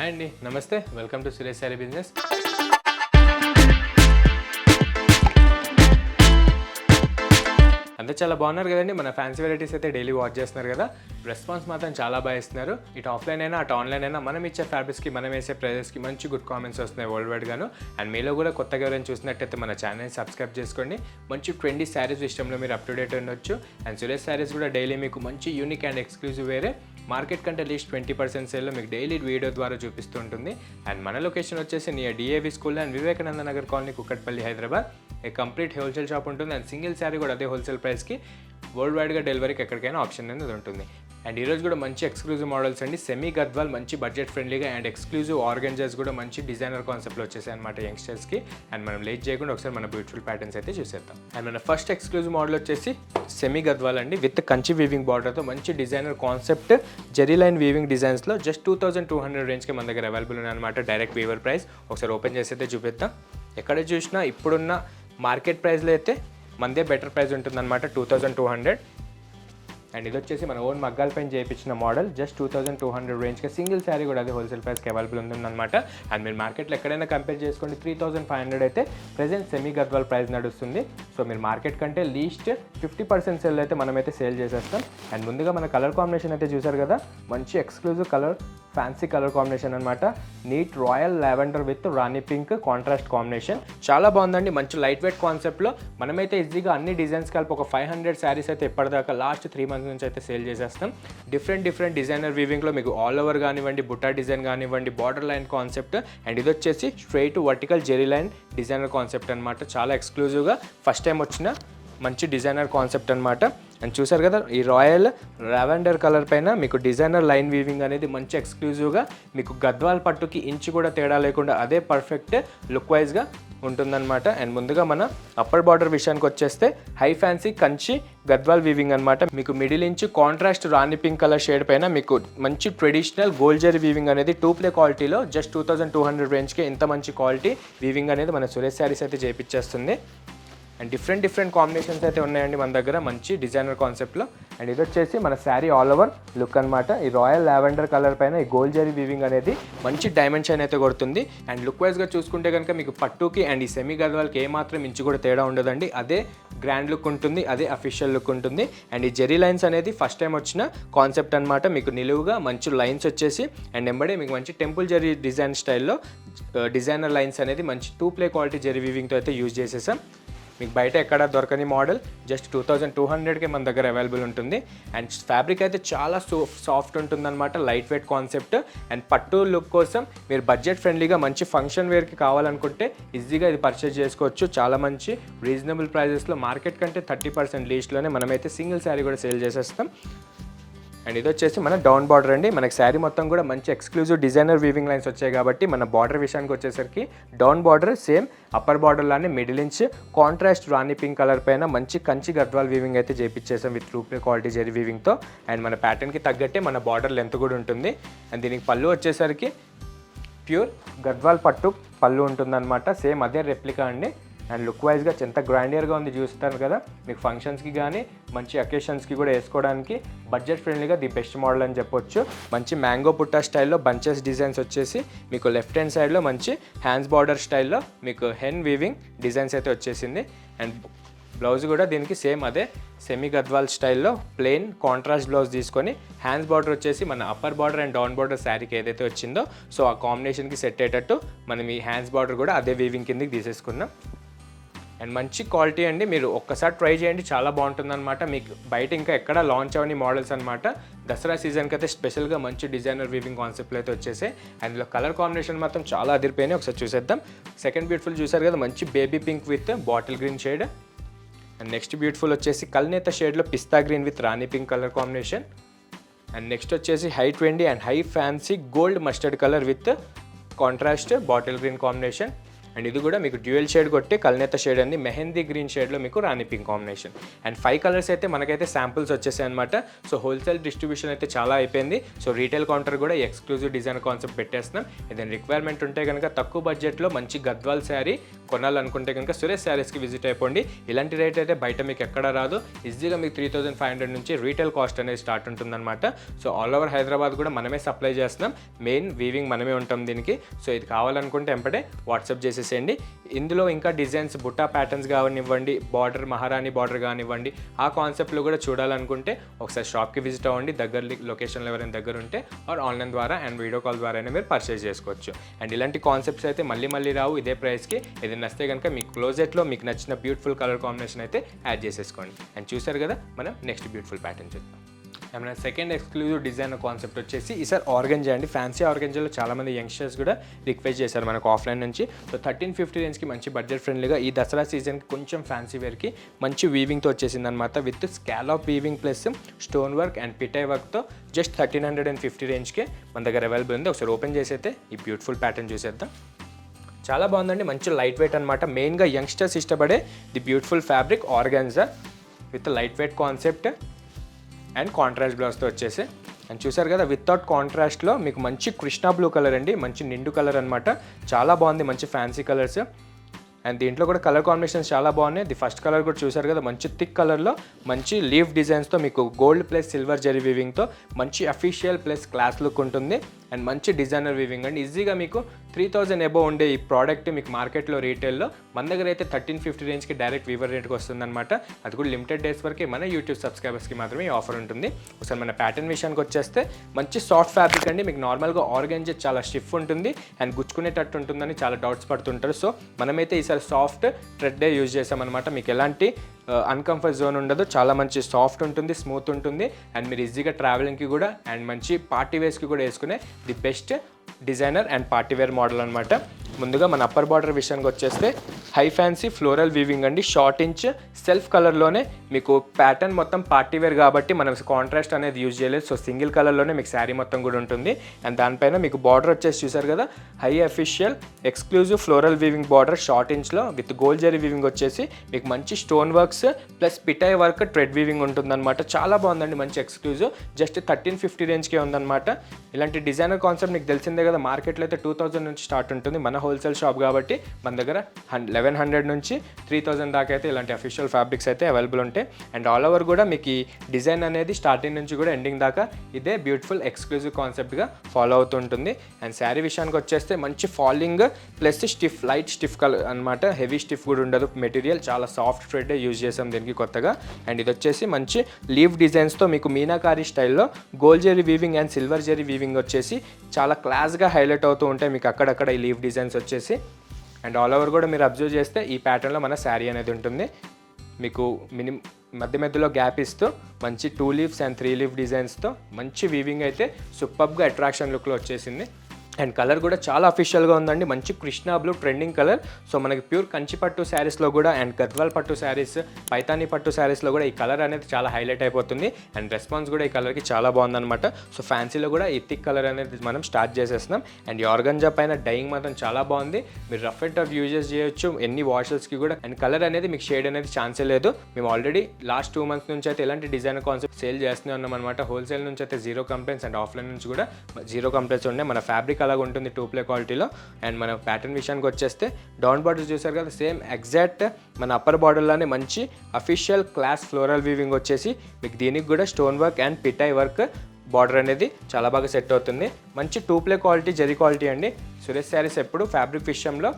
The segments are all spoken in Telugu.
హాయ్ అండి, నమస్తే. Welcome to Suresh sari business. అంతా చాలా బాగున్నారు కదండి. మన ఫ్యాన్సీ వెరైటీస్ అయితే డైలీ వాచ్ చేస్తున్నారు కదా. రెస్పాన్స్ మాత్రం చాలా బాగా ఇస్తున్నారు. ఇటు ఆఫ్లైన్ అయినా అటు ఆన్లైన్ అయినా మనం ఇచ్చే ఫ్యాబ్రిక్స్కి మనం వేసే ప్రైజెస్కి మంచి గుడ్ కామెంట్స్ వస్తున్నాయి వరల్డ్ వైడ్ గాను. అండ్ మీలో కూడా కొత్తగా ఎవరైనా చూసినట్టయితే మన ఛానల్ని సబ్స్క్రైబ్ చేసుకోండి. మంచి ట్రెండీ శారీస్ విషయంలో మీరు అప్ టు డేట్ ఉండొచ్చు. అండ్ సురేష్ శారీస్ కూడా డైలీ మీకు మంచి యూనిక్ అండ్ ఎక్స్క్లూజివ్ వేరే మార్కెట్ కంటే లీస్ట్ 20% సేల్లో మీకు డైలీ వీడియో ద్వారా చూపిస్తూ ఉంటుంది. అండ్ మన లొకేషన్ వచ్చేసి near DAV school and Vivekananda Nagar colony, Kukatpally, Hyderabad. A complete wholesale shop ఉంటుంది. అండ్ సింగిల్ శారీ కూడా అదే హోల్సేల్ ప్రైస్కి వరల్డ్ వైడ్గా డెలివరీకి ఎక్కడికైనా ఆప్షన్ అనేది ఉంటుంది. అండ్ ఈరోజు కూడా మంచి ఎక్స్క్లూజివ్ మోడల్స్ అండి. సెమీ గద్వాల్ మంచి బడ్జెట్ ఫ్రెండ్లీగా అండ్ ఎక్స్క్లూజివ్ ఆర్గంజాస్ కూడా మంచి డిజైనర్ కాన్సెప్ట్లో వచ్చేసాయి అనమాట యంగ్స్టర్స్కి. అండ్ మనం లేట్ చేయకుండా ఒకసారి మన బ్యూటిఫుల్ ప్యాటర్న్స్ అయితే చూసేద్దాం. అండ్ మన ఫస్ట్ ఎక్స్క్లూజివ్ మోడల్ వచ్చేసి సెమీ గద్వాల్ అండి, విత్ కంచి వీవింగ్ బార్డర్తో మంచి designer concept zari line weaving డిజైన్స్లో జస్ట్ 2200 రేంజ్కి మన దగ్గర అవైలబుల్ ఉన్నాయన్నమాట. డైరెక్ట్ వీవర్ ప్రైస్ ఒకసారి ఓపెన్ చేసి అయితే చూపిద్దాం. ఎక్కడ చూసినా ఇప్పుడున్న మార్కెట్ ప్రైస్లో అయితే మనదే బెటర్ ప్రైస్ ఉంటుందన్నమాట, 2200. అండ్ ఇది వచ్చేసి మన ఓన్ మగ్గాల పైన చేయించిన మోడల్, జస్ట్ 2200 రేంజ్కి సింగిల్ శారీ కూడా అది హోల్సేల్ ప్రైస్కి అవైలబుల్ ఉంటుందన్నమాట. అండ్ మీరు మార్కెట్లో ఎక్కడైనా కంపేర్ చేసుకోండి 3500 అయితే ప్రెజెంట్ సెమీ గద్వాల్ ప్రైస్ నడుస్తుంది. సో మీరు మార్కెట్ కంటే లీస్ట్ 50% సేల్ అయితే మనమైతే సేల్ చేసేస్తాం. అండ్ ముందుగా మన కలర్ కాంబినేషన్ అయితే చూసారు కదా, మంచి exclusive colour, fancy colour combination అనమాట. Neat royal lavender with rani pink contrast combination చాలా బాగుందండి. మంచి లైట్ వెయిట్ కాన్సెప్ట్లో మనమైతే ఈజీగా అన్ని డిజైన్స్ కలిపి ఒక 500 శారీస్ అయితే ఇప్పటిదాకా లాస్ట్ 3 months నుంచి అయితే సేల్ చేసేస్తాం. డిఫరెంట్ డిజైనర్ వీవింగ్లో మీకు ఆల్ ఓవర్ కానివ్వండి, బుట్టా డిజైన్ కానివ్వండి, బార్డర్ లైన్ కాన్సెప్ట్. అండ్ ఇది వచ్చేసి straight vertical zari line designer concept అనమాట. చాలా ఎక్స్క్లూజివ్గా ఫస్ట్ టైం వచ్చిన మంచి డిజైనర్ కాన్సెప్ట్ అనమాట. అండ్ చూసారు కదా, ఈ రాయల్ లావెండర్ కలర్ పైన మీకు డిజైనర్ లైన్ వీవింగ్ అనేది మంచి ఎక్స్క్లూజివ్గా మీకు గద్వాల్ పట్టుకి ఇంచు కూడా తేడా లేకుండా అదే పర్ఫెక్ట్ లుక్ వైజ్గా ఉంటుందన్నమాట. అండ్ ముందుగా మన అప్పర్ బార్డర్ విషయానికి వచ్చేస్తే high fancy Kanchi Gadwal weaving అనమాట. మీకు మిడిల్ ఇంచు కాంట్రాస్ట్ రాణి పింక్ కలర్ షేడ్ పైన మీకు మంచి ట్రెడిషనల్ గోల్డ్ జరీ వీవింగ్ అనేది 2 క్వాలిటీలో జస్ట్ 2200 రేంజ్కి ఇంత మంచి క్వాలిటీ వీవింగ్ అనేది మన సురేష్ శారీస్ అయితే చేయించేస్తుంది. అండ్ డిఫరెంట్ కాంబినేషన్స్ అయితే ఉన్నాయండి మన దగ్గర మంచి డిజైనర్ కాన్సెప్ట్లో. అండ్ ఇది వచ్చేసి మన శారీ ఆల్ ఓవర్ లుక్ అనమాట. ఈ రాయల్ లావెండర్ కలర్ పైన ఈ గోల్డ్ జరీ వీవింగ్ అనేది మంచి డైమెన్షన్ అయితే కొడుతుంది. అండ్ లుక్ వైజ్గా చూసుకుంటే కనుక మీకు పట్టుకి అండ్ ఈ సెమీ గద్వాల్కి ఏమాత్రం ఇంచు కూడా తేడా ఉండదండి. అదే గ్రాండ్ లుక్ ఉంటుంది, అదే అఫీషియల్ లుక్ ఉంటుంది. అండ్ ఈ జెరీ లైన్స్ అనేది ఫస్ట్ టైం వచ్చిన కాన్సెప్ట్ అనమాట. మీకు నిలువుగా మంచి లైన్స్ వచ్చేసి అండ్ ఎంబడే మీకు మంచి టెంపుల్ జరీ డిజైన్ స్టైల్లో డిజైనర్ లైన్స్ అనేది మంచి 2 క్వాలిటీ జరీ వీవింగ్తో అయితే యూజ్ చేసేసాం. మీకు బయట ఎక్కడ దొరకని మోడల్ జస్ట్ 2200కే మన దగ్గర అవైలబుల్ ఉంటుంది. అండ్ ఫ్యాబ్రిక్ అయితే చాలా సాఫ్ట్ ఉంటుందన్నమాట, లైట్ వెయిట్ కాన్సెప్ట్. అండ్ పట్టు లుక్ కోసం మీరు బడ్జెట్ ఫ్రెండ్లీగా మంచి ఫంక్షన్ వేర్కి కావాలనుకుంటే ఈజీగా ఇది పర్చేజ్ చేసుకోవచ్చు. చాలా మంచి రీజనబుల్ ప్రైజెస్లో మార్కెట్ కంటే 30% లీస్ట్లోనే మనమైతే సింగిల్ శారీ కూడా సేల్ చేసేస్తాం. అండ్ ఇది వచ్చేసి మన డౌన్ బార్డర్ అండి. మనకి శారీ మొత్తం కూడా మంచి ఎక్స్క్లూజివ్ డిజైనర్ వీవింగ్ లైన్స్ వచ్చాయి కాబట్టి మన బార్డర్ విషయానికి వచ్చేసరికి down border same upper border లానే మిడిల్ ఇంచ్ కాంట్రాస్ట్ రాణి పింక్ కలర్ పైన మంచి కంచి గద్వాల్ వీవింగ్ అయితే చేపించేసాం విత్ 2 క్వాలిటీ జెరీ వీవింగ్తో. అండ్ మన ప్యాటర్న్కి తగ్గట్టే మన బార్డర్ లెంత్ కూడా ఉంటుంది. అండ్ దీనికి పళ్ళు వచ్చేసరికి ప్యూర్ గద్వాల్ పట్టు పళ్ళు ఉంటుందన్నమాట. సేమ్ అదే రెప్లికా అండి. అండ్ లుక్ వైజ్గా ఎంత గ్రాండియర్గా ఉంది చూస్తారు కదా. మీకు ఫంక్షన్స్కి కానీ మంచి అకేషన్స్కి కూడా వేసుకోవడానికి బడ్జెట్ ఫ్రెండ్లీగా ది బెస్ట్ మోడల్ అని చెప్పొచ్చు. మంచి మ్యాంగో పుట్టా స్టైల్లో బంచెస్ డిజైన్స్ వచ్చేసి మీకు లెఫ్ట్ హ్యాండ్ సైడ్లో మంచి హ్యాండ్స్ బార్డర్ స్టైల్లో మీకు హెన్ వీవింగ్ డిజైన్స్ అయితే వచ్చేసింది. అండ్ బ్లౌజ్ కూడా దీనికి సేమ్ అదే సెమీ గద్వాల్ స్టైల్లో ప్లెయిన్ కాంట్రాస్ట్ బ్లౌజ్ తీసుకొని హ్యాండ్స్ బార్డర్ వచ్చేసి మన upper border and down border శారీకి ఏదైతే వచ్చిందో సో ఆ కాంబినేషన్కి సెట్ అయ్యేటట్టు మనం ఈ హ్యాండ్స్ బార్డర్ కూడా అదే వీవింగ్ కిందకి తీసేసుకున్నాం. అండ్ మంచి క్వాలిటీ అండి, మీరు ఒక్కసారి ట్రై చేయండి, చాలా బాగుంటుందన్నమాట. మీకు బయట ఇంకా ఎక్కడ లాంచ్ అవని మోడల్స్ అనమాట. దసరా సీజన్కి అయితే స్పెషల్గా మంచి డిజైనర్ వీవింగ్ కాన్సెప్ట్లో అయితే వచ్చేసాయి. అందులో కలర్ కాంబినేషన్ మాత్రం చాలా అదిరిపోయినాయి. ఒకసారి చూసేద్దాం. సెకండ్ బ్యూటిఫుల్ చూసారు కదా, మంచి baby pink with bottle green shade. And next beautiful వచ్చేసి కల్నేత షేడ్లో pista green with rani pink colour combination. And next వచ్చేసి high trendy and high fancy gold mustard colour with contrast bottle green combination. And ఇది కూడా మీకు డ్యూయల్ షేడ్ కొట్టి కల్నేత షేడ్ అండి, మెహందీ గ్రీన్ షేడ్లో మీకు రాణి పింక్ కాంబినేషన్. అండ్ 5 కలర్స్ అయితే మనకైతే శాంపుల్స్ వచ్చేసాయి అనమాట. సో హోల్సేల్ డిస్ట్రిబ్యూషన్ అయితే చాలా అయిపోయింది. సో రీటైల్ కౌంటర్ కూడా ఎక్స్క్లూజివ్ డిజైన్ కాన్సెప్ట్ పెట్టేస్తున్నాం. ఏదైనా రిక్వైర్మెంట్ ఉంటే కనుక తక్కువ బడ్జెట్లో మంచి గద్వాల్ శారీ కొనాలనుకుంటే కనుక సురేష్ శారీస్కి విజిట్ అయిపోండి. ఇలాంటి రేట్ అయితే బయట మీకు ఎక్కడ రాదు. ఈజీగా మీకు 3500 నుంచి రీటైల్ కాస్ట్ అనేది స్టార్ట్ ఉంటుందన్నమాట. సో ఆల్ ఓవర్ హైదరాబాద్ కూడా మనమే సప్లై చేస్తున్నాం. మెయిన్ వీవింగ్ మనమే ఉంటాం దీనికి. సో ఇది కావాలనుకుంటే వెంపటే వాట్సాప్ చేసేసేయండి. ఇందులో ఇంకా డిజైన్స్ బుట్టా ప్యాటర్న్స్ కానివ్వండి, బార్డర్ మహారాణి బార్డర్ కానివ్వండి, ఆ కాన్సెప్ట్లో కూడా చూడాలనుకుంటే ఒకసారి షాప్కి విజిట్ అవ్వండి. దగ్గర లొకేషన్లో ఎవరైనా దగ్గర ఉంటే ఆర్ ఆన్లైన్ ద్వారా అండ్ వీడియో కాల్ ద్వారా అయినా మీరు పర్చేస్ చేసుకోవచ్చు. అండ్ ఇలాంటి కాన్సెప్ట్స్ అయితే మళ్ళీ రావు ఇదే ప్రైస్కి. ఏదైనా నచ్చితే కనుక మీ క్లోజెట్లో మీకు నచ్చిన బ్యూటిఫుల్ కలర్ కాంబినేషన్ అయితే యాడ్ చేసేసుకోండి. అండ్ చూసారు కదా, మనం నెక్స్ట్ బ్యూటిఫుల్ ప్యాటర్న్ చూద్దాం. మన సెకండ్ ఎక్స్క్లూజివ్ డిజైన్ కాన్సెప్ట్ వచ్చేసి ఈసారి ఆర్గంజా అండి. ఫ్యాన్సీ ఆర్గంజాలో చాలామంది యంగ్స్టర్స్ కూడా రిక్వెస్ట్ చేశారు మనకు ఆఫ్లైన్ నుంచి. సో 1350 రేంజ్కి మంచి బడ్జెట్ ఫ్రెండ్లీగా ఈ దసరా సీజన్కి కొంచెం ఫ్యాన్సీ వేర్కి మంచి వీవింగ్తో వచ్చేసింది అనమాట. With scallop weaving plus stone work and పిటై వర్క్తో జస్ట్ 1350 రేంజ్కే మన దగ్గర అవైలబుల్ ఉంది. ఒకసారి ఓపెన్ చేసి అయితే ఈ బ్యూటిఫుల్ ప్యాటర్న్ చూసేద్దాం. చాలా బాగుందండి, మంచి లైట్ వెయిట్ అనమాట. మెయిన్గా యంగ్స్టర్స్ ఇష్టపడే the beautiful fabric organza with light weight concept and contrast బ్లౌజ్తో వచ్చేసి. అండ్ చూసారు కదా, వితౌట్ కాంట్రాస్ట్లో మీకు మంచి కృష్ణా బ్లూ కలర్ అండి, మంచి నిండు కలర్ అనమాట. చాలా బాగుంది, మంచి ఫ్యాన్సీ కలర్స్. అండ్ దీంట్లో కూడా కలర్ కాంబినేషన్స్ చాలా బాగున్నాయి. ది ఫస్ట్ కలర్ కూడా చూసారు కదా, మంచి థిక్ కలర్లో మంచి లీఫ్ డిజైన్స్తో మీకు గోల్డ్ ప్లస్ సిల్వర్ జరీ వీవింగ్తో మంచి అఫీషియల్ ప్లస్ క్లాస్ లుక్ ఉంటుంది. అండ్ మంచి డిజైనర్ వీవింగ్ అండి. ఈజీగా మీకు 3000 అబోవ్ ఉండే ఈ ప్రోడక్ట్ మీకు మార్కెట్లో రీటైల్లో మన దగ్గర అయితే 1350 రేంజ్కి డైరెక్ట్ వీవర్ రేట్కి వస్తుందన్నమాట. అది కూడా లిమిటెడ్ డేస్ వరకే మన యూట్యూబ్ సబ్స్క్రైబర్స్కి మాత్రమే ఈ ఆఫర్ ఉంటుంది. ఒకసారి మన ప్యాటర్న్ విషయానికి వచ్చేస్తే మంచి సాఫ్ట్ ఫ్యాబ్రిక్ అండి. మీకు నార్మల్గా ఆర్గాంజా చాలా స్టిఫ్ ఉంటుంది అండ్ గుచ్చుకునేటట్టు ఉంటుందని చాలా డౌట్స్ పడుతుంటారు. సో మనమైతే ఈసారి సాఫ్ట్ థ్రెడ్డే యూజ్ చేసామన్నమాట. మీకు ఎలాంటి అన్కంఫర్ట్ జోన్ ఉండదు, చాలా మంచి సాఫ్ట్ ఉంటుంది, స్మూత్ ఉంటుంది. అండ్ మీరు ఈజీగా ట్రావెలింగ్కి కూడా అండ్ మంచి పార్టీ వేర్స్కి కూడా వేసుకునే the best designer and party wear model అనమాట. ముందుగా మన అప్పర్ బార్డర్ విషయానికి వచ్చేస్తే హై ఫ్యాన్సీ ఫ్లోరల్ వీవింగ్ అండి. షార్ట్ ఇంచ్ సెల్ఫ్ కలర్లోనే మీకు ప్యాటర్న్ మొత్తం పార్టీ వేర్ కాబట్టి మనం కాంట్రాస్ట్ అనేది యూజ్ చేయలేదు. సో సింగిల్ కలర్లోనే మీకు శారీ మొత్తం కూడా ఉంటుంది. అండ్ దానిపైన మీకు బార్డర్ వచ్చేసి చూసారు కదా, high official exclusive floral weaving border short ఇంచ్లో విత్ గోల్డ్ జరీ వీవింగ్ వచ్చేసి మీకు మంచి స్టోన్ వర్క్స్ ప్లస్ పిటై వర్క్ థ్రెడ్ వీవింగ్ ఉంటుందన్నమాట. చాలా బాగుందండి, మంచి ఎక్స్క్లూజివ్. జస్ట్ 1350 రేంజ్కే ఉందన్నమాట. ఇలాంటి డిజైనర్ కాన్సెప్ట్ మీకు తెలిసిందే కదా, మార్కెట్లో అయితే 2000 నుంచి స్టార్ట్ ఉంటుంది. మన హోల్సేల్ షాప్ కాబట్టి మన దగ్గర 1100 నుంచి 3000 దాకా అయితే ఇలాంటి అఫీషియల్ ఫ్యాబ్రిక్స్ అయితే అవైలబుల్ ఉంటాయి. అండ్ ఆల్ ఓవర్ కూడా మీకు ఈ డిజైన్ అనేది స్టార్టింగ్ నుంచి కూడా ఎండింగ్ దాకా ఇదే బ్యూటిఫుల్ ఎక్స్క్లూజివ్ కాన్సెప్ట్గా ఫాలో అవుతుంటుంది. అండ్ శారీ విషయానికి వచ్చేస్తే మంచి falling plus stiff light stiff colour అనమాట. హెవీ స్టిఫ్ కూడా ఉండదు మెటీరియల్, చాలా సాఫ్ట్ థ్రెడ్ యూజ్ చేసాం దీనికి కొత్తగా. అండ్ ఇది వచ్చేసి మంచి లీవ్ డిజైన్స్తో మీకు మీనాకారి స్టైల్లో gold zari weaving and silver zari weaving వచ్చేసి చాలా క్లాస్గా హైలైట్ అవుతూ ఉంటాయి మీకు అక్కడక్కడ ఈ లీవ్ డిజైన్స్ వచ్చేసి. అండ్ ఆల్ ఓవర్ కూడా మీరు అబ్జర్వ్ చేస్తే ఈ ప్యాటర్న్లో మన శారీ అనేది ఉంటుంది. మీకు మధ్యలో గ్యాప్ ఇస్తూ మంచి 2 లీవ్స్ అండ్ 3 లీవ్ డిజైన్స్తో మంచి వీవింగ్ అయితే సూపర్గా అట్రాక్షన్ లుక్లో వచ్చేసింది. అండ్ కలర్ కూడా చాలా అఫీషియల్గా ఉందండి, మంచి Krishna blue trending colour. So మనకి ప్యూర్ కంచి పట్టు శారీస్లో కూడా అండ్ గద్వాల్ పట్టు శారీస్, పైతానీ పట్టు శారీస్లో కూడా ఈ కలర్ అనేది చాలా హైలైట్ అయిపోతుంది. అండ్ రెస్పాన్స్ కూడా ఈ కలర్కి చాలా బాగుందన్నమాట. సో ఫ్యాన్సీలో కూడా ఈ థిక్ కలర్ అనేది మనం స్టార్ట్ చేసేస్తున్నాం. అండ్ ఈ ఆర్గంజా పైన డైయింగ్ మాత్రం చాలా బాగుంది. మీరు రఫ్ అండ్ టఫ్ యూజెస్ చేయొచ్చు ఎన్ని వాషెస్కి కూడా. అండ్ కలర్ అనేది మీకు షేడ్ అనేది ఛాన్సే లేదు. మేము ఆల్రెడీ లాస్ట్ 2 మంత్స్ నుంచి అయితే ఇలాంటి డిజైన్ కాన్సెప్ట్ సేల్ చేస్తూనే ఉన్నాం అనమాట. హోల్సేల్ నుంచి అయితే 0 కంప్లైంట్స్ అండ్ ఆఫ్లైన్ నుంచి కూడా 0 కంప్లైంట్స్ ఉన్నాయి. మన ఫ్యాబ్రిక్ అలాగ ఉంటుంది 2 ప్లే క్వాలిటీలో. అండ్ మన ప్యాటర్న్ విషయానికి వచ్చేస్తే డౌన్ బార్డర్ చూసారు కదా, సేమ్ ఎగ్జాక్ట్ మన అప్పర్ బార్డర్లోనే మంచి అఫీషియల్ క్లాస్ ఫ్లోరల్ వీవింగ్ వచ్చేసి మీకు దీనికి కూడా స్టోన్ వర్క్ అండ్ పిటై వర్క్ బార్డర్ అనేది చాలా బాగా సెట్ అవుతుంది. మంచి 2 ప్లే క్వాలిటీ జరీ క్వాలిటీ అండి. సురేష్ శారీస్ ఎప్పుడు ఫ్యాబ్రిక్ విషయంలో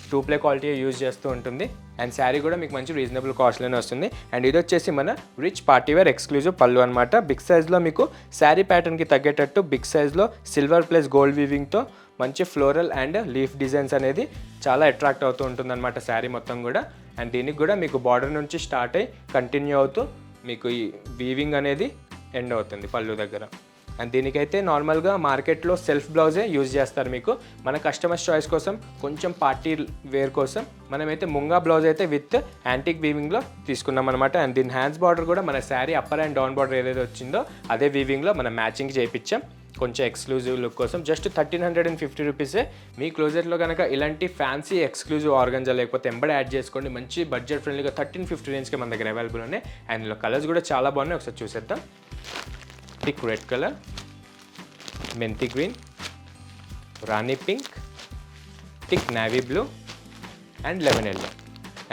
2 ప్లే క్వాలిటీ యూజ్ చేస్తూ ఉంటుంది. అండ్ శారీ కూడా మీకు మంచి రీజనబుల్ కాస్ట్లోనే వస్తుంది. అండ్ ఇది వచ్చేసి మన రిచ్ పార్టీవేర్ ఎక్స్క్లూజివ్ పళ్ళు అనమాట. బిగ్ సైజ్లో మీకు శారీ ప్యాటర్న్కి తగ్గేటట్టు బిగ్ సైజ్లో సిల్వర్ ప్లస్ గోల్డ్ వీవింగ్తో మంచి ఫ్లోరల్ అండ్ లీఫ్ డిజైన్స్ అనేది చాలా అట్రాక్ట్ అవుతూ ఉంటుందన్నమాట శారీ మొత్తం కూడా. అండ్ దీనికి కూడా మీకు బార్డర్ నుంచి స్టార్ట్ అయ్యి కంటిన్యూ అవుతూ మీకు ఈ వీవింగ్ అనేది ఎండ్ అవుతుంది పళ్ళు దగ్గర. అండ్ దీనికైతే నార్మల్గా మార్కెట్లో సెల్ఫ్ బ్లౌజే యూజ్ చేస్తారు. మీకు మన కస్టమర్స్ చాయిస్ కోసం కొంచెం పార్టీ వేర్ కోసం మనమైతే ముంగా బ్లౌజ్ అయితే విత్ యాంటిక్ వీవింగ్లో తీసుకున్నాం అనమాట. అండ్ దీని హ్యాండ్స్ బార్డర్ కూడా మన sari upper and down border ఏదైతే వచ్చిందో అదే వీవింగ్లో మనం మ్యాచింగ్ చేయించాం. కొంచెం ఎక్స్క్లూజివ్ లుక్ కోసం జస్ట్ 1350 రూపీసే. మీ క్లోజెట్లో కనుక ఇలాంటి ఫ్యాన్సీ ఎక్స్క్లూజివ్ ఆర్గంజా లేకపోతే ఎంబడి యాడ్ చేసుకోండి. మంచి బడ్జెట్ ఫ్రెండ్లీగా 1350 రేంజ్కి మన దగ్గర అవైలబుల్ ఉన్నాయి. అండ్ ఇందులో కలర్స్ కూడా చాలా బాగున్నాయి, ఒకసారి చూసేద్దాం. థిక్ రెడ్ కలర్, మెంతి green, Rani pink, thick navy blue and lemon yellow.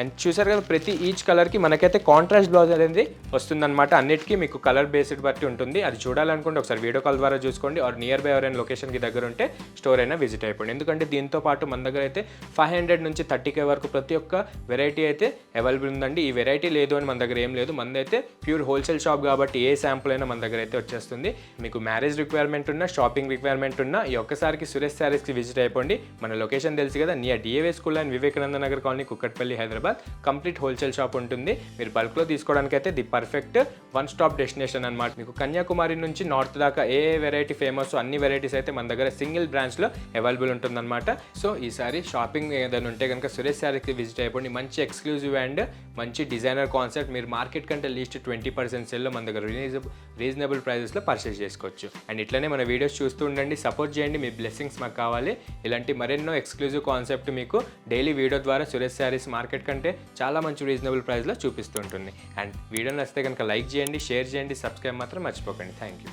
And చూసారు కదా, ప్రతి ఈచ్ కలర్కి మనకైతే కాంట్రాస్ట్ బ్లౌజ్ అనేది వస్తుందన్నమాట. అన్నిటికీ మీకు కలర్ బేస్డ్ బట్టి ఉంటుంది. అది చూడాలనుకుంటే ఒకసారి వీడియో కాల్ ద్వారా చూసుకోండి. ఆర్ నియర్ బై ఎవరైనా లొకేషన్కి దగ్గర ఉంటే స్టోర్ అయినా విజిట్ అయిపోండి. ఎందుకంటే దీంతో పాటు మన దగ్గర అయితే 500 నుంచి 30K వరకు ప్రతి ఒక్క వెరైటీ అయితే అవైలబుల్ ఉందండి. ఈ వెరైటీ లేదు అని మన దగ్గర ఏం లేదు. మనదైతే ప్యూర్ హోల్సేల్ షాప్ కాబట్టి ఏ శాంపుల్ అయినా మన దగ్గర అయితే వచ్చేస్తుంది. మీకు మ్యారేజ్ రిక్వైర్మెంట్ ఉన్నా, షాపింగ్ రిక్వైర్మెంట్ ఉన్నా ఈ ఒక్కసారికి సురేష్ శారీస్కి విజిట్ అయిపోండి. మన లొకేషన్ తెలుసు కదా, near DAV school and Vivekananda Nagar colony, Kukatpally, Hyderabad. Complete wholesale shop ఉంటుంది. మీరు బల్క్లో తీసుకోవడానికి అయితే the perfect one stop destination అనమాట. మీకు కన్యాకుమారి నుంచి నార్త్ దాకా ఏ వెరైటీ ఫేమస్ అన్ని వెరైటీస్ అయితే మన దగ్గర సింగిల్ బ్రాంచ్లో అవైలబుల్ ఉంటుందన్నమాట. సో ఈసారి షాపింగ్ ఏదైనా ఉంటే కనుక సురేష్ శారీస్కి విజిట్ అయిపోండి. మంచి ఎక్స్క్లూజివ్ అండ్ మంచి డిజైనర్ కాన్సెప్ట్. మీరు మార్కెట్ కంటే లీస్ట్ 20% సేల్లో మన దగ్గర రీజనబుల్ ప్రైజెస్లో పర్చేస్ చేసుకోవచ్చు. అండ్ ఇట్లనే మన వీడియోస్ చూస్తూ ఉండండి, సపోర్ట్ చేయండి. మీ బ్లెస్సింగ్స్ మాకు కావాలి. ఇలాంటి మరెన్నో ఎక్స్క్లూజివ్ కాన్సెప్ట్ మీకు డైలీ వీడియో ద్వారా సురేష్ శారీస్ మార్కెట్ కంటే చాలా మంచి రీజనబుల్ ప్రైస్లో చూపిస్తూ ఉంటుంది. అండ్ వీడియో నచ్చితే కనుక లైక్ చేయండి, షేర్ చేయండి, సబ్స్క్రైబ్ మాత్రం మర్చిపోకండి. Thank you.